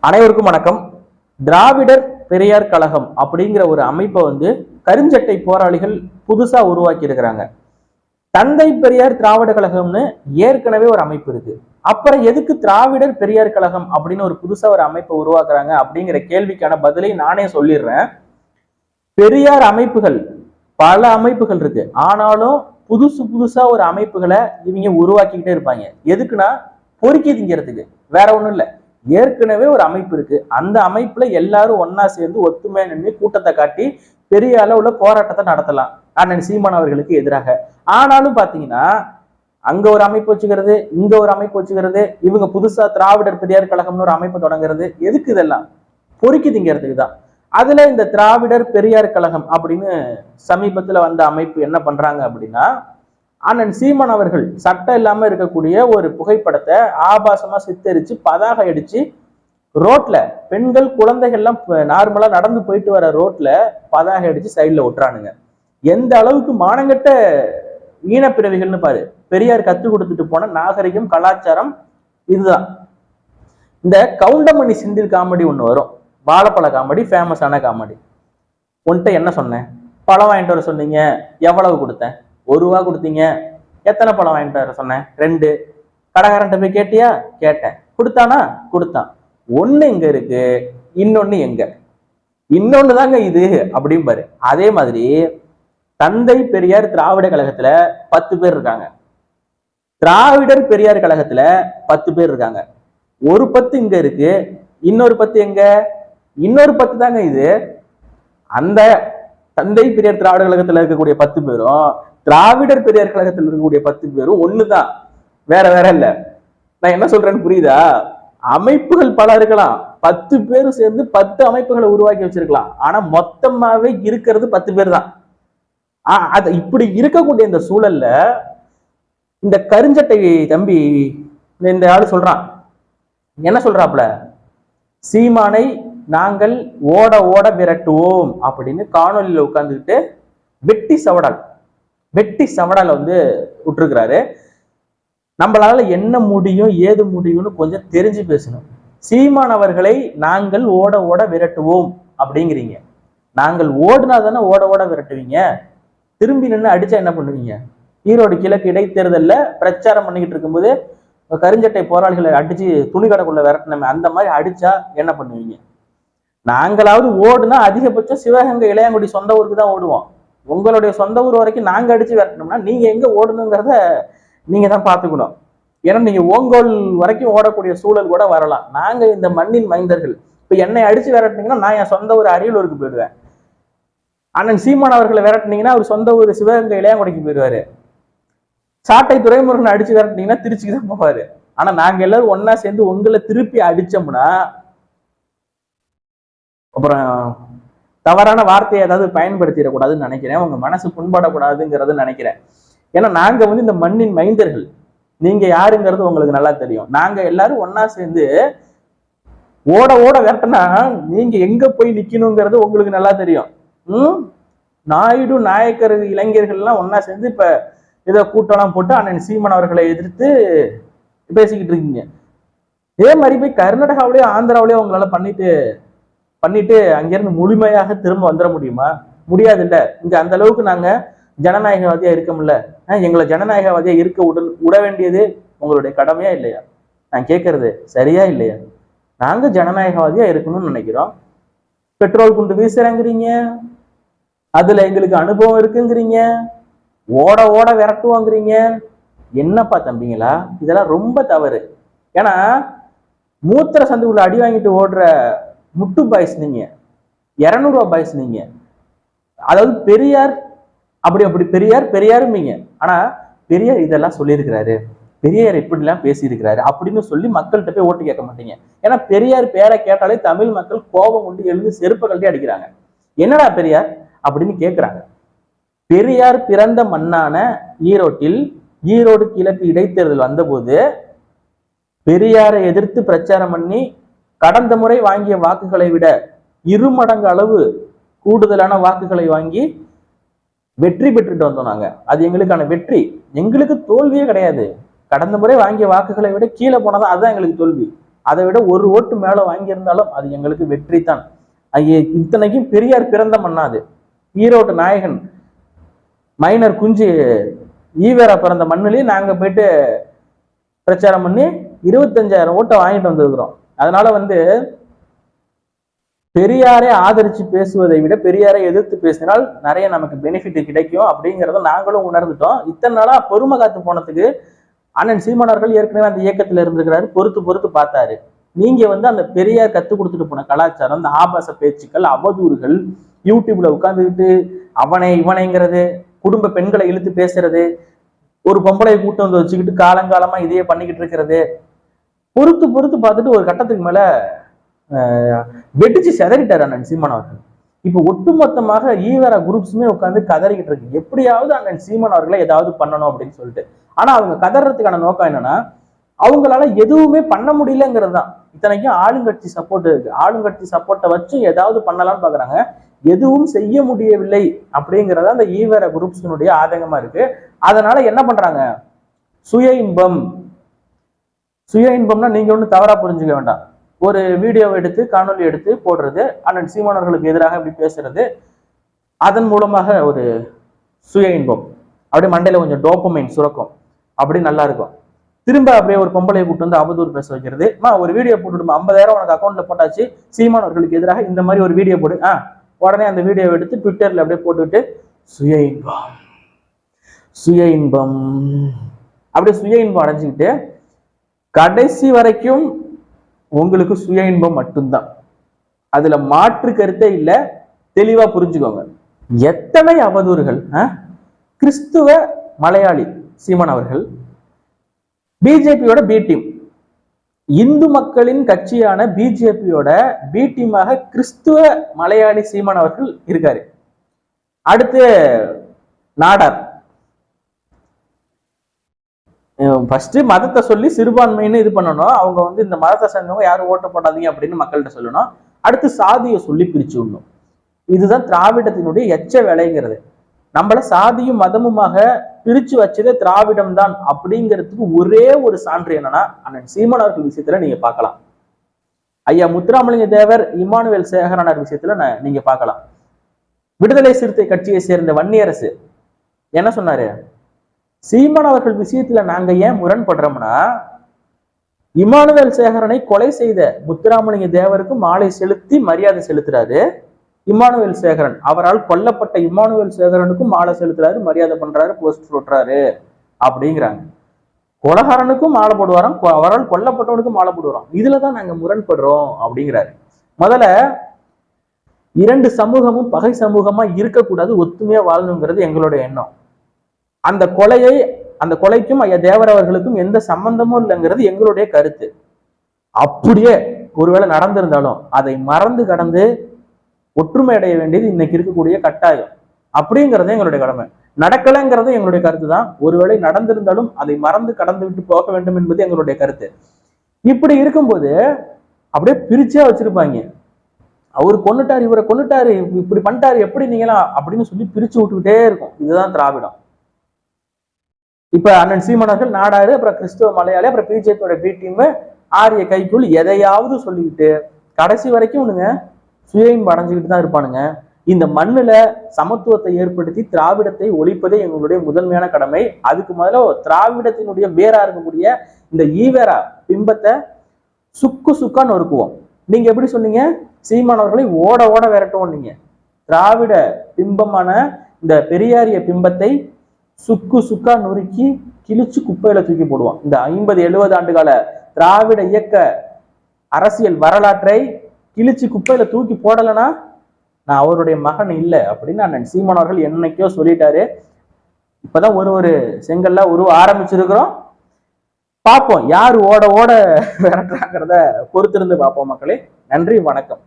அனைவருக்கும் வணக்கம். திராவிடர் பெரியார் கழகம் அப்படிங்கிற ஒரு அமைப்பை கருஞ்சட்டை போராளிகள் புதுசா உருவாக்கி இருக்கிறாங்க. தந்தை பெரியார் திராவிட கழகம்னு ஏற்கனவே ஒரு அமைப்பு இருக்கு. அப்புறம் எதுக்கு திராவிடர் பெரியார் கழகம் அப்படின்னு ஒரு புதுசா ஒரு அமைப்பை உருவாக்குறாங்க அப்படிங்கிற கேள்விக்கான பதிலை நானே சொல்லிடுறேன். பெரியார் அமைப்புகள் பல அமைப்புகள் இருக்கு. ஆனாலும் புதுசா ஒரு அமைப்புகளை இவங்க உருவாக்கிக்கிட்டே இருப்பாங்க. எதுக்குன்னா பொறுக்கி திங்கிறதுக்கு, வேற ஒண்ணும் இல்லை. ஏற்கனவே ஒரு அமைப்பு இருக்கு. அந்த அமைப்புல எல்லாரும் ஒன்னா சேர்ந்து ஒத்துமையா நின்று கூட்டத்தை காட்டி பெரிய அளவுல போராட்டத்தை நடத்தலாம் அண்ணன் சீமான் அவர்களுக்கு எதிராக. ஆனாலும் பாத்தீங்கன்னா அங்க ஒரு அமைப்பு வச்சுக்கிறது, இங்க ஒரு அமைப்பு வச்சுக்கிறது, இவங்க புதுசா திராவிடர் பெரியார் கழகம்னு ஒரு அமைப்பு தொடங்குறது. எதுக்கு? இதெல்லாம் பொறுக்கி திங்கிறதுக்கு தான். அதுல இந்த திராவிடர் பெரியார் கழகம் அப்படின்னு சமீபத்துல வந்த அமைப்பு என்ன பண்றாங்க அப்படின்னா, அண்ணன் சீமான் அவர்கள் சட்டம் இல்லாம இருக்கக்கூடிய ஒரு புகைப்படத்தை ஆபாசமா சித்தரிச்சு பதாக அடிச்சு ரோட்ல பெண்கள் குழந்தைகள்லாம் நார்மலா நடந்து போயிட்டு வர ரோட்ல பதாக அடிச்சு சைட்ல ஒட்டுறானுங்க. எந்த அளவுக்கு மானங்கட்ட ஈனப்பிறவிகள்னு பாரு. பெரியார் கத்து கொடுத்துட்டு போன நாகரிகம் கலாச்சாரம் இதுதான். இந்த கவுண்டமணி செந்தில் காமெடி ஒண்ணு வரும், வாழைப்பழ காமெடி, ஃபேமஸான காமெடி. உன்கிட்ட என்ன சொன்னேன்? பழம் வாங்கிட்டு வர சொன்னீங்க, எவ்வளவு கொடுத்தேன்? 1 ரூபா கொடுத்தீங்க. எத்தனை பழம் வாங்கிட்டு வர சொன்னேன்? 2. கடைக்காரன்ட்ட போய் கேட்டியா? கேட்டேன். கொடுத்தானா? கொடுத்தான். ஒண்ணு எங்க இருக்கு, இன்னொன்னு எங்க? இன்னொன்னு தாங்க இது அப்படிம்பாரு. அதே மாதிரி தந்தை பெரியார் திராவிட கழகத்துல 10 பேர் இருக்காங்க, திராவிடர் பெரியார் கழகத்துல 10 பேர் இருக்காங்க. ஒரு 10 இங்க இருக்கு, இன்னொரு 10 எங்க? இன்னொரு 10 தாங்க இது. அந்த தந்தை பெரியார் திராவிட கழகத்துல இருக்கக்கூடிய 10 பேரும் திராவிடர் பெரியார் கழகத்தில் இருக்கக்கூடிய 10 பேரும் ஒண்ணுதான், வேற வேற இல்ல. நான் என்ன சொல்றேன்னு புரியுதா? அமைப்புகள் பல இருக்கலாம், 10 பேரும் சேர்ந்து 10 அமைப்புகளை உருவாக்கி வச்சிருக்கலாம். ஆனா மொத்தமாவே இருக்கிறது 10 பேர் தான். அது இப்படி இருக்கக்கூடிய இந்த சூழல்ல இந்த கருஞ்சட்டை தம்பி இந்த ஆளு சொல்றான், என்ன சொல்றாப்ல, சீமானை நாங்கள் ஓட ஓட விரட்டுவோம் அப்படின்னு காணொலியில உட்கார்ந்துக்கிட்டு வெட்டி சவடால விட்டுருக்கிறாரு. நம்மளால என்ன முடியும் ஏது முடியும்னு கொஞ்சம் தெரிஞ்சு பேசணும். சீமான் அவர்களை நாங்கள் ஓட ஓட விரட்டுவோம் அப்படிங்கிறீங்க. நாங்கள் ஓடுனா தானே ஓட ஓட விரட்டுவீங்க. திரும்பி நின்று அடிச்சா என்ன பண்ணுவீங்க? ஈரோடு கிழக்கு இடைத்தேர்தல்ல பிரச்சாரம் பண்ணிக்கிட்டு இருக்கும்போது கருஞ்சட்டை போராளிகளை அடிச்சு துணி கடைக்குள்ள விரட்டினமே, அந்த மாதிரி அடிச்சா என்ன பண்ணுவீங்க? நாங்களாவது ஓடுனா அதிகபட்சம் சிவகங்கை இளையாங்குடி சொந்த ஊருக்கு தான் ஓடுவோம். உங்களுடைய சொந்த ஊர் வரைக்கும் நாங்க அடிச்சு விரட்டணும்னா நீங்க எங்க ஓடணுங்கிறத நீங்க தான் பாத்துக்கணும். ஏன்னா நீங்க ஓங்கோல் வரைக்கும் ஓடக்கூடிய சூழல் கூட வரலாம். நாங்க இந்த மண்ணின் மைந்தர்கள். இப்ப என்னை அடிச்சு விரட்டினீங்கன்னா நான் என் சொந்த ஊர் அரியலூருக்கு போயிடுவேன். அண்ணன் சீமான் அவர்களை விரட்டினீங்கன்னா அவர் சொந்த ஊர் சிவகங்கை இளையாங்குடிக்கு போயிடுவாரு. சாட்டை துறைமுருகனை அடிச்சு விரட்டினீங்கன்னா திருச்சிக்கு தான் போவாரு. ஆனா நாங்க எல்லாரும் ஒன்னா சேர்ந்து உங்களை திருப்பி அடிச்சோம்னா அப்புறம் தவறான வார்த்தையை ஏதாவது பயன்படுத்திடக்கூடாதுன்னு நினைக்கிறேன். உங்க மனசு புண்படக்கூடாதுங்கிறத நினைக்கிறேன். ஏன்னா நாங்க இந்த மண்ணின் மைந்தர்கள். நீங்க யாருங்கிறது உங்களுக்கு நல்லா தெரியும். நாங்க எல்லாரும் ஒன்னா சேர்ந்து ஓட ஓட விரட்டினா நீங்க எங்க போய் நிக்கணுங்கிறது உங்களுக்கு நல்லா தெரியும். நாயுடு நாயக்கர் இளைஞர்கள்லாம் ஒன்னா சேர்ந்து இப்ப ஏதோ கூட்டம்லாம் போட்டு அண்ணன் சீமான் அவர்களை எதிர்த்து பேசிக்கிட்டு இருக்கீங்க. இதே மாதிரி போய் கர்நாடகாவிலேயோ ஆந்திராவிலேயோ உங்களால பண்ணிட்டு அங்கிருந்து முழுமையாக திரும்ப வந்துட முடியுமா? முடியாது இல்ல. இங்க அந்த அளவுக்கு நாங்க ஜனநாயகவாதியா இருக்க முடியல. எங்களை ஜனநாயகவாதியா இருக்க விட வேண்டியது உங்களுடைய கடமையா இல்லையா? நான் கேட்கறது சரியா இல்லையா? நாங்க ஜனநாயகவாதியா இருக்கணும்னு நினைக்கிறோம். பெட்ரோல் குண்டு வீசுறங்கிறீங்க, அதுல எங்களுக்கு அனுபவம் இருக்குங்கிறீங்க, ஓட ஓட விரட்டுவாங்கிறீங்க. என்னப்பா தம்பிங்களா, இதெல்லாம் ரொம்ப தவறு. ஏன்னா மூத்திர சந்துக்குள்ள அடி வாங்கிட்டு ஓடுற முட்டு பாய்ஸ் நீங்க, 200 ரூபா பாய்ஸ் நீங்க. அதாவது பெரியார் அப்படி பெரியாருமீங்க. ஆனா பெரியார் இதெல்லாம் சொல்லியிருக்கிறாரு, பெரியார் இப்படிலாம் பேசியிருக்கிறாரு அப்படின்னு சொல்லி மக்கள்கிட்ட போய் ஓட்டு கேட்க மாட்டீங்க. ஏன்னா பெரியார் பேரை கேட்டாலே தமிழ் மக்கள் கோபம் கொண்டு எழுந்து செருப்பை கழட்டி அடிக்கிறாங்க. என்னடா பெரியார் அப்படின்னு கேட்கிறாங்க. பெரியார் பிறந்த மண்ணான ஈரோடு கிழக்கு இடைத்தேர்தல் வந்தபோது பெரியாரை எதிர்த்து பிரச்சாரம் பண்ணி கடந்த முறை வாங்கிய வாக்குகளை விட 2 மடங்கு அளவு கூடுதலான வாக்குகளை வாங்கி வெற்றி பெற்றுட்டு வந்தோம் நாங்க. அது எங்களுக்கான வெற்றி. எங்களுக்கு தோல்வியே கிடையாது. கடந்த முறை வாங்கிய வாக்குகளை விட கீழே போனதான் அதுதான் எங்களுக்கு தோல்வி. அதை விட ஒரு ஓட்டு மேல வாங்கியிருந்தாலும் அது எங்களுக்கு வெற்றி தான். இத்தனைக்கும் பெரியார் பிறந்த மண்ணாது. ஈரோட்டு நாயகன் மைனர் குஞ்சு ஈவேரா பிறந்த மண்ணிலேயே நாங்க போயிட்டு பிரச்சாரம் பண்ணி 25,000 ஓட்டை வாங்கிட்டு வந்திருக்கிறோம். அதனால பெரியாரை ஆதரிச்சு பேசுவதை விட பெரியாரை எதிர்த்து பேசினால் நிறைய நமக்கு பெனிஃபிட் கிடைக்கும் அப்படிங்கிறத நாங்களும் உணர்ந்துட்டோம். இத்தனை நாளா பொறுமை காத்து போனதுக்கு அண்ணன் சீமானவர்கள் ஏற்கனவே அந்த இயக்கத்துல இருந்திருக்கிறாரு, பொறுத்து பார்த்தாரு. நீங்க அந்த பெரியார் கத்துக் கொடுத்துட்டு போன கலாச்சாரம், அந்த ஆபாச பேச்சுக்கள், அவதூறுகள், யூடியூப்ல உட்கார்ந்துக்கிட்டு அவனை இவனைங்கிறது, குடும்ப பெண்களை இழுத்து பேசுறது, ஒரு பொம்பளை கூட்டம் வந்து வச்சுக்கிட்டு காலங்காலமா இதையே பண்ணிக்கிட்டு இருக்கிறது, பொறுத்து பார்த்துட்டு ஒரு கட்டத்துக்கு மேல வெடிச்சு செதறிட்டார் அண்ணன் சீமான் அவர்கள். இப்ப ஒட்டுமொத்தமாக ஈவேரா குரூப்ஸுமே உட்காந்து கதறிக்கிட்டு இருக்கு, எப்படியாவது அண்ணன் சீமான் அவர்களை ஏதாவது பண்ணணும் அப்படின்னு சொல்லிட்டு. ஆனா அவங்க கதறதுக்கான நோக்கம் என்னன்னா, அவங்களால எதுவுமே பண்ண முடியலங்கிறது தான். இத்தனைக்கும் ஆளுங்கட்சி சப்போர்ட் இருக்கு, ஆளுங்கட்சி சப்போர்ட்டை வச்சு ஏதாவது பண்ணலாம்னு பாக்குறாங்க, எதுவும் செய்ய முடியவில்லை அப்படிங்கிறத அந்த ஈவேரா குரூப்ஸினுடைய ஆதங்கமா இருக்கு. அதனால என்ன பண்றாங்க, சுய இன்பம்னா நீங்க ஒன்றும் தவறா புரிஞ்சுக்க வேண்டாம். ஒரு வீடியோவை எடுத்து காணொலி எடுத்து போடுறது, அண்ணன் சீமானவர்களுக்கு எதிராக அப்படி பேசுறது, அதன் மூலமாக ஒரு சுய இன்பம், அப்படியே மண்டையில கொஞ்சம் டோப்பமைன் சுரக்கும், அப்படி நல்லா இருக்கும். திரும்ப அப்படியே ஒரு பொம்பளையை கூட்டு வந்து அவதூறு பேச வைக்கிறது, ஒரு வீடியோ போட்டுடுமா 50,000 உனக்கு அக்கௌண்ட்ல போட்டாச்சு, சீமானவர்களுக்கு எதிராக இந்த மாதிரி ஒரு வீடியோ போடு, உடனே அந்த வீடியோவை எடுத்து ட்விட்டர்ல அப்படியே போட்டுவிட்டு சுய இன்பம் அப்படியே சுய இன்பம் அடைஞ்சுக்கிட்டு கடைசி வரைக்கும் உங்களுக்கு சுய இன்பம் மட்டும்தான், அதுல மாற்று கருத்தே இல்லை. தெளிவா புரிஞ்சுக்கோங்க. எத்தனை அவதூறுகள். கிறிஸ்துவ மலையாளி சீமான் அவர்கள் பிஜேபியோட பி டீம், இந்து மக்களின் கட்சியான பிஜேபியோட பி டீமாக கிறிஸ்துவ மலையாளி சீமான் அவர்கள் இருக்காரு. அடுத்து நாடார், ஃபர்ஸ்ட் மதத்தை சொல்லி சிறுபான்மைன்னு இது பண்ணணும், அவங்க இந்த மதத்தை சேர்ந்தவங்க யாரும் ஓட்ட போடாதீங்க அப்படின்னு மக்கள்கிட்ட சொல்லணும். அடுத்து சாதியை சொல்லி பிரிச்சு விடணும். இதுதான் திராவிடத்தினுடைய எச்ச வேலைங்கிறது. நம்மள சாதியும் மதமுமாக பிரிச்சு வச்சதே திராவிடம் தான் அப்படிங்கிறதுக்கு ஒரே ஒரு சான்று என்னன்னா, அண்ணன் சீமான் அவர்கள் விஷயத்துல நீங்க பார்க்கலாம். ஐயா முத்துராமலிங்க தேவர், இமானுவேல் சேகரனார் விஷயத்துல நீங்க பார்க்கலாம். விடுதலை சிறுத்தை கட்சியை சேர்ந்த வன்னியரசு என்ன சொன்னாரு, சீமான் அவர்கள் விஷயத்துல நாங்க ஏன் முரண்படுறோம்னா, இமானுவேல் சேகரனை கொலை செய்த முத்துராமலிங்க தேவருக்கு மாலை செலுத்தி மரியாதை செலுத்துறாரு. இமானுவேல் சேகரன், அவரால் கொல்லப்பட்ட இமானுவேல் சேகரனுக்கும் மாலை செலுத்துறாரு, மரியாதை பண்றாரு, போஸ்டர் ஒட்டுறாரு அப்படிங்கிறாங்க. கொலகாரனுக்கும் மாலை போடுவாராம், அவரால் கொல்லப்பட்டவனுக்கும் மாலை போடுவாராம். இதுலதான் நாங்க முரண்படுறோம் அப்படிங்கிறாரு. முதல்ல இரண்டு சமூகமும் பகை சமூகமா இருக்கக்கூடாது, ஒத்துமையா வாழணுங்கிறது எங்களுடைய எண்ணம். அந்த கொலைக்கும் ஐயா தேவர் அவர்களுக்கும் எந்த சம்பந்தமும் இல்லைங்கிறது எங்களுடைய கருத்து. அப்படியே ஒருவேளை நடந்திருந்தாலும் அதை மறந்து கடந்து ஒற்றுமை அடைய வேண்டியது இன்னைக்கு இருக்கக்கூடிய கட்டாயம் அப்படிங்கிறதே எங்களுடைய கடமை. நடக்கலைங்கிறது எங்களுடைய கருத்து தான். ஒருவேளை நடந்திருந்தாலும் அதை மறந்து கடந்து விட்டு போக வேண்டும் என்பது எங்களுடைய கருத்து. இப்படி இருக்கும்போது அப்படியே பிரிச்சா வச்சிருப்பாங்க, அவரு கொன்னுட்டாரு, இவரை கொன்னுட்டாரு, இப்படி பண்ணிட்டாரு, எப்படி நீங்களாம் அப்படின்னு சொல்லி பிரிச்சு விட்டுக்கிட்டே இருக்கும். இதுதான் திராவிடம். இப்ப அண்ணன் சீமானவர்கள் நாடாரு, அப்புறம் கிறிஸ்துவ மலையாளி, அப்புறம் பிஜேபியோட பி டீம், ஆரிய கைக்குள் எதையாவது சொல்லிக்கிட்டு கடைசி வரைக்கும் சுயம் அடைஞ்சுக்கிட்டு தான் இருப்பானுங்க. இந்த மண்ணுல சமத்துவத்தை ஏற்படுத்தி திராவிடத்தை ஒழிப்பதே எங்களுடைய முதன்மையான கடமை. அதுக்கு முதல்ல திராவிடத்தினுடைய வேரா இருக்கக்கூடிய இந்த ஈவேரா பிம்பத்தை சுக்கான்னு நொறுக்குவோம். நீங்க எப்படி சொன்னீங்க, சீமானவர்களை ஓட விரட்டுவோம். நீங்க திராவிட பிம்பமான இந்த பெரியாரிய பிம்பத்தை சுக்கா நொறுக்கி கிழிச்சு குப்பையில தூக்கி போடுவோம். இந்த 50-70 ஆண்டுகால திராவிட இயக்க அரசியல் வரலாற்றை கிழிச்சு குப்பையில தூக்கி போடலைன்னா நான் அவருடைய மகன் இல்லை அப்படின்னு அண்ணன் சீமான் அவர்கள் என்னைக்கோ சொல்லிட்டாரு. இப்பதான் ஒரு செங்கல்ல ஆரம்பிச்சிருக்கிறோம். பார்ப்போம் யாரு ஓட விரட்டுறாங்கிறத பொறுத்திருந்து பார்ப்போம் மக்களே. நன்றி, வணக்கம்.